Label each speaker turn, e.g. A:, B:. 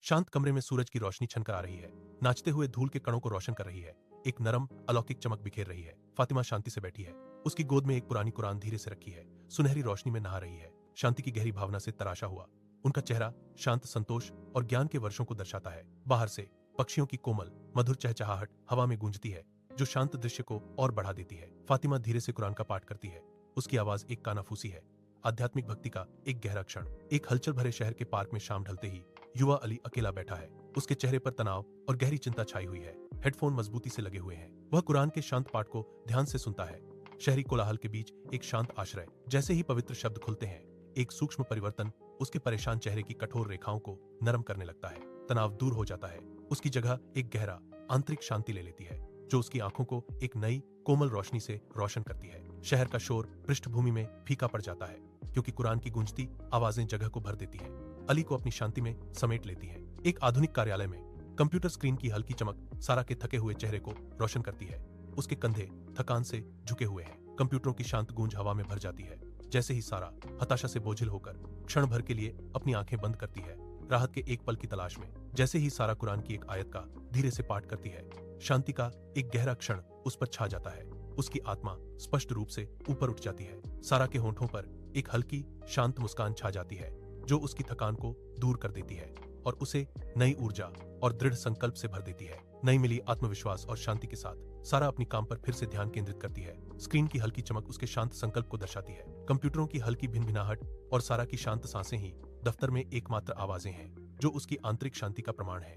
A: शांत कमरे में सूरज की रोशनी छनकर आ रही है, नाचते हुए धूल के कणों को रोशन कर रही है। एक नरम अलौकिक चमक बिखेर रही है। फातिमा शांति से बैठी है। उसकी गोद में एक पुरानी कुरान धीरे से रखी है, सुनहरी रोशनी में नहा रही है। शांति की गहरी भावना से तराशा हुआ। उनका चेहरा शांत, संतोष और ज्ञान के वर्षों को दर्शाता है। बाहर से पक्षियों की कोमल मधुर चहचहाहट हवा में गूंजती है, जो शांत दृश्य को और बढ़ा देती है। फातिमा धीरे से कुरान का पाठ करती है। उसकी आवाज एक कानाफूसी है, आध्यात्मिक भक्ति का एक गहरा क्षण। एक हलचल भरे शहर के पार्क में शाम ढलते ही युवा अली अकेला बैठा है। उसके चेहरे पर तनाव और गहरी चिंता छाई हुई है। हेडफोन मजबूती से लगे हुए हैं। वह कुरान के शांत पाठ को ध्यान से सुनता है। शहरी कोलाहल के बीच एक शांत आश्रय। जैसे ही पवित्र शब्द खुलते हैं, एक सूक्ष्म परिवर्तन उसके परेशान चेहरे की कठोर रेखाओं को नरम करने लगता है। तनाव दूर हो जाता है। उसकी जगह एक गहरा आंतरिक शांति ले लेती है, जो उसकी आंखों को एक नई कोमल रोशनी से रोशन करती है। शहर का शोर पृष्ठभूमि में फीका पड़ जाता है, क्योंकि कुरान की गूंजती आवाजें जगह को भर देती हैं। अली को अपनी शांति में समेट लेती है। एक आधुनिक कार्यालय में कंप्यूटर स्क्रीन की हल्की चमक सारा के थके हुए चेहरे को रोशन करती है। उसके कंधे थकान से झुके हुए हैं। कंप्यूटरों की शांत गूंज हवा में भर जाती है। जैसे ही सारा हताशा से बोझिल होकर क्षण भर के लिए अपनी आंखें बंद करती है, राहत के एक पल की तलाश में। जैसे ही सारा कुरान की एक आयत का धीरे से पाठ करती है, शांति का एक गहरा क्षण उस पर छा जाता है। उसकी आत्मा स्पष्ट रूप से ऊपर उठ जाती है। सारा के होंठों पर एक हल्की शांत मुस्कान छा जाती है, जो उसकी थकान को दूर कर देती है और उसे नई ऊर्जा और दृढ़ संकल्प से भर देती है। नई मिली आत्मविश्वास और शांति के साथ सारा अपनी काम पर फिर से ध्यान केंद्रित करती है। स्क्रीन की हल्की चमक उसके शांत संकल्प को दर्शाती है। कंप्यूटरों की हल्की भिनभिनाहट और सारा की शांत सांसें ही दफ्तर में एकमात्र आवाजें हैं, जो उसकी आंतरिक शांति का प्रमाण है।